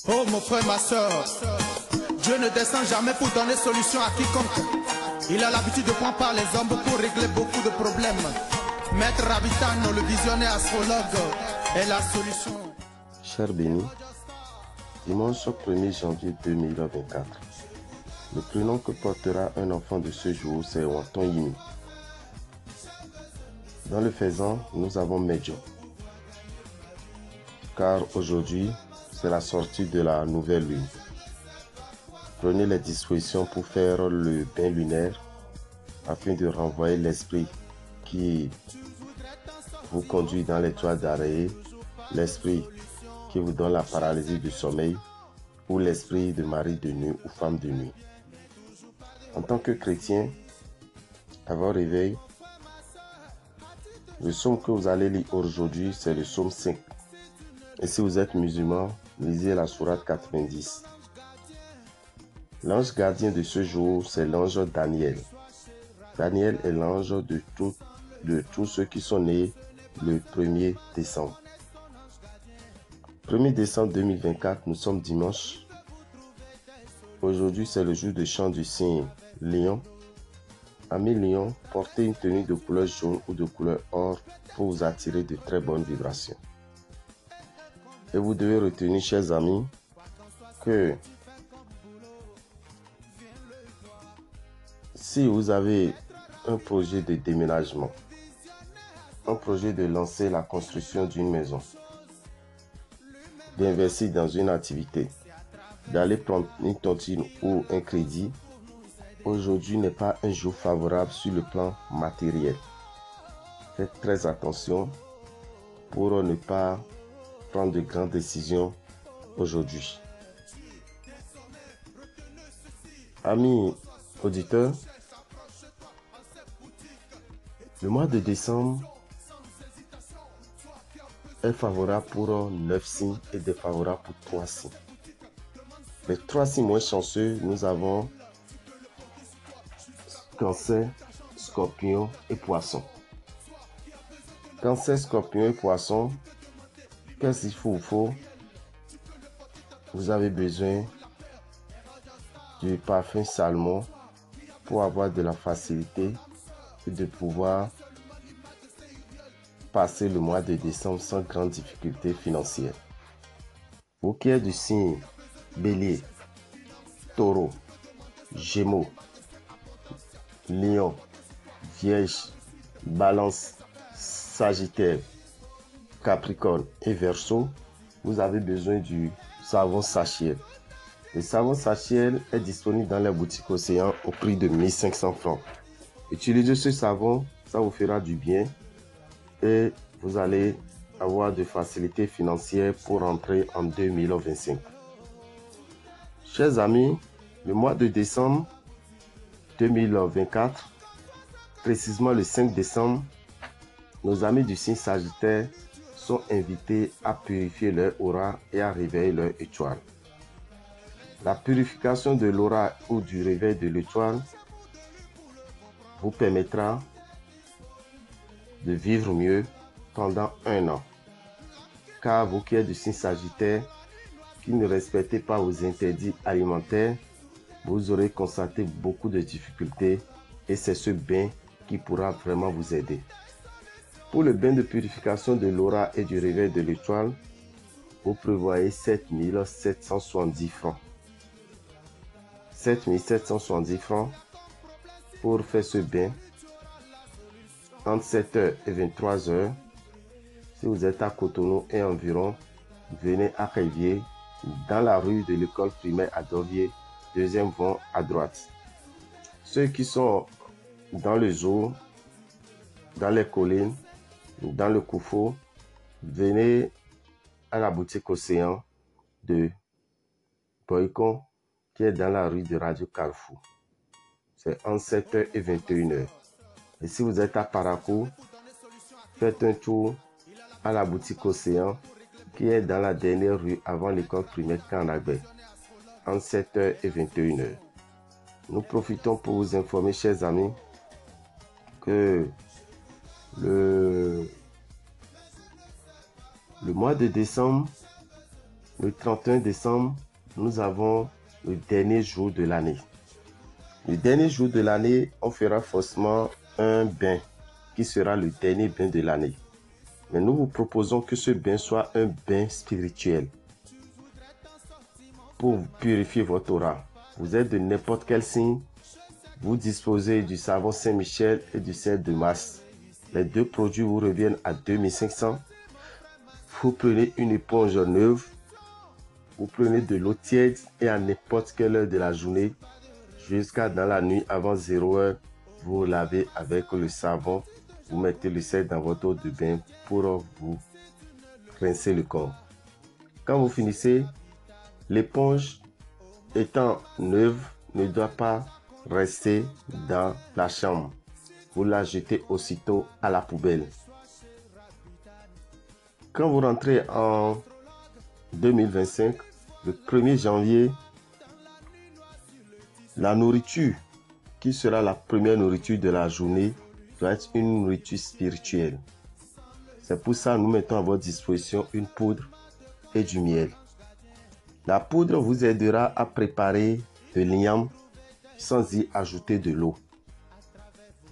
Oh mon frère, ma soeur, Dieu ne descend jamais pour donner solution à quiconque. Il a l'habitude de prendre par les hommes pour régler beaucoup de problèmes. Maître Rabitano, le visionnaire astrologue, est la solution. Cher béni, dimanche 1er janvier 2024, le prénom que portera un enfant de ce jour, c'est Wanton Yimi. Dans le faisant, nous avons Medjo. Car aujourd'hui, c'est la sortie de la nouvelle lune. Prenez les dispositions pour faire le bain lunaire afin de renvoyer l'esprit qui vous conduit dans les toits d'arrêt, l'esprit qui vous donne la paralysie du sommeil ou l'esprit de mari de nuit ou femme de nuit. En tant que chrétien, à votre réveil, le psaume que vous allez lire aujourd'hui, c'est le psaume 5. Et si vous êtes musulman, lisez la sourate 90. L'ange gardien de ce jour, c'est l'ange Daniel. Daniel est l'ange de tous ceux qui sont nés le 1er décembre. 1er décembre 2024, nous sommes dimanche. Aujourd'hui, c'est le jour de chant du signe Lion. Amis Lion, portez une tenue de couleur jaune ou de couleur or pour vous attirer de très bonnes vibrations. Et vous devez retenir, chers amis, que si vous avez un projet de déménagement, un projet de lancer la construction d'une maison, d'investir dans une activité, d'aller prendre une tontine ou un crédit, aujourd'hui n'est pas un jour favorable sur le plan matériel. Faites très attention pour ne pas prendre de grandes décisions aujourd'hui. Amis auditeurs, le mois de décembre est favorable pour 9 signes et défavorable pour 3 signes. Les 3 signes moins chanceux, nous avons Cancer, Scorpion et Poisson. Cancer, Scorpion et Poisson, qu'est-ce qu'il faut? Vous avez besoin du parfum Salmon pour avoir de la facilité et de pouvoir passer le mois de décembre sans grande difficulté financière. Vous qui êtes du signe Bélier, Taureau, Gémeaux, Lion, Vierge, Balance, Sagittaire, Capricorne et Verseau, vous avez besoin du savon Sachiel. Le savon Sachiel est disponible dans les boutiques Océan au prix de 1500 francs. Utilisez ce savon, ça vous fera du bien et vous allez avoir de facilités financières pour entrer en 2025. Chers amis, le mois de décembre 2024, précisément le 5 décembre, nos amis du signe Sagittaire sont invités à purifier leur aura et à réveiller leur étoile. La purification de l'aura ou du réveil de l'étoile vous permettra de vivre mieux pendant 1 an. Car vous qui êtes du signe Sagittaire, qui ne respectez pas vos interdits alimentaires, vous aurez constaté beaucoup de difficultés et c'est ce bain qui pourra vraiment vous aider. Pour le bain de purification de l'aura et du réveil de l'étoile, vous prévoyez 7770 francs. 7770 francs pour faire ce bain entre 7h et 23h. Si vous êtes à Cotonou et environ, venez à Rivière, dans la rue de l'école primaire à Dovier, deuxième vent à droite. Ceux qui sont dans le zoo, dans les collines, dans le Koufou, venez à la boutique Océan de Boycon, qui est dans la rue de Radio Carrefour. C'est entre 7h et 21h. Et si vous êtes à Parakou, faites un tour à la boutique Océan, qui est dans la dernière rue avant l'école primaire Kanagbe, entre 7h et 21h. Nous profitons pour vous informer, chers amis, que le mois de décembre Le 31 décembre, nous avons le dernier jour de l'année. Le dernier jour de l'année, on fera forcément un bain qui sera le dernier bain de l'année. Mais nous vous proposons que ce bain soit un bain spirituel pour purifier votre aura. Vous êtes de n'importe quel signe, vous disposez du savon Saint-Michel et du sel de Mars. Les deux produits vous reviennent à 2500. Vous prenez une éponge neuve, vous prenez de l'eau tiède et à n'importe quelle heure de la journée, jusqu'à dans la nuit avant 0 heure, vous lavez avec le savon, vous mettez le sel dans votre eau de bain pour vous rincer le corps. Quand vous finissez, l'éponge étant neuve ne doit pas rester dans la chambre. Vous la jetez aussitôt à la poubelle. Quand vous rentrez en 2025, le 1er janvier, la nourriture qui sera la première nourriture de la journée doit être une nourriture spirituelle. C'est pour ça que nous mettons à votre disposition une poudre et du miel. La poudre vous aidera à préparer de l'igname sans y ajouter de l'eau.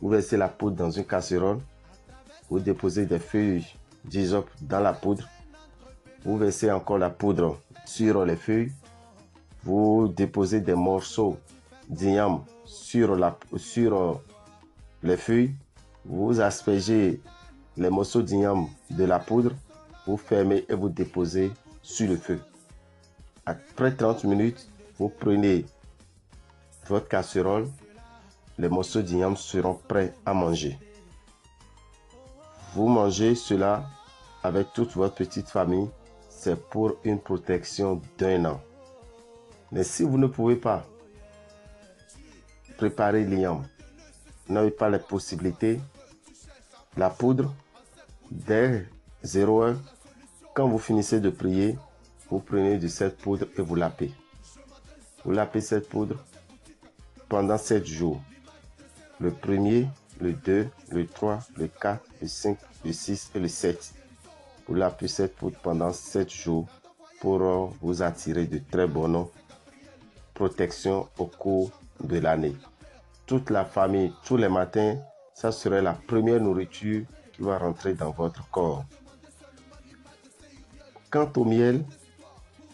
Vous versez la poudre dans une casserole, vous déposez des feuilles d'hysope dans la poudre, vous versez encore la poudre sur les feuilles, vous déposez des morceaux d'igname sur les feuilles, vous aspergez les morceaux d'igname de la poudre, vous fermez et vous déposez sur le feu. Après 30 minutes, vous prenez votre casserole, les morceaux d'igname seront prêts à manger. Vous mangez cela avec toute votre petite famille, c'est pour une protection d'1 an. Mais si vous ne pouvez pas préparer l'igname, vous n'avez pas les possibilités, la poudre, dès 0 heure, quand vous finissez de prier, vous prenez de cette poudre et vous lapez. Vous lapez cette poudre pendant 7 jours. Le 1er, le 2, le 3, le 4, le 5, le 6 et le 7. Vous lapez cette poudre pendant 7 jours pour vous attirer de très bonnes protections au cours de l'année. Toute la famille, tous les matins, ça serait la première nourriture qui va rentrer dans votre corps. Quant au miel,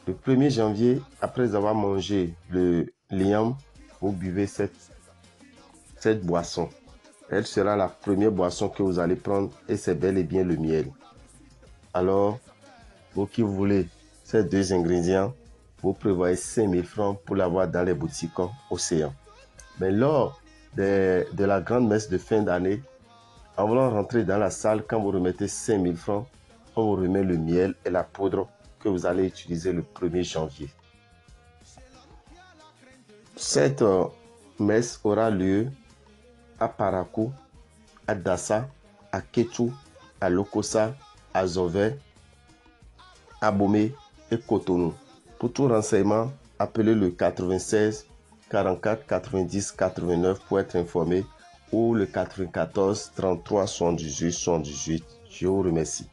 le 1er janvier, après avoir mangé le l'igname, vous buvez cette boisson. Elle sera la première boisson que vous allez prendre et c'est bel et bien le miel. Alors, vous qui voulez ces 2 ingrédients, vous prévoyez 5000 francs pour l'avoir dans les boutiques Océan. Mais lors de la grande messe de fin d'année, en voulant rentrer dans la salle, quand vous remettez 5000 francs, on vous remet le miel et la poudre que vous allez utiliser le 1er janvier. Cette messe aura lieu à Parakou, à Dassa, à Kétou, à Lokossa, à Zové, à Bomé et Cotonou. Pour tout renseignement, appelez le 96 44 90 89 pour être informé ou le 94 33 78 78. Je vous remercie.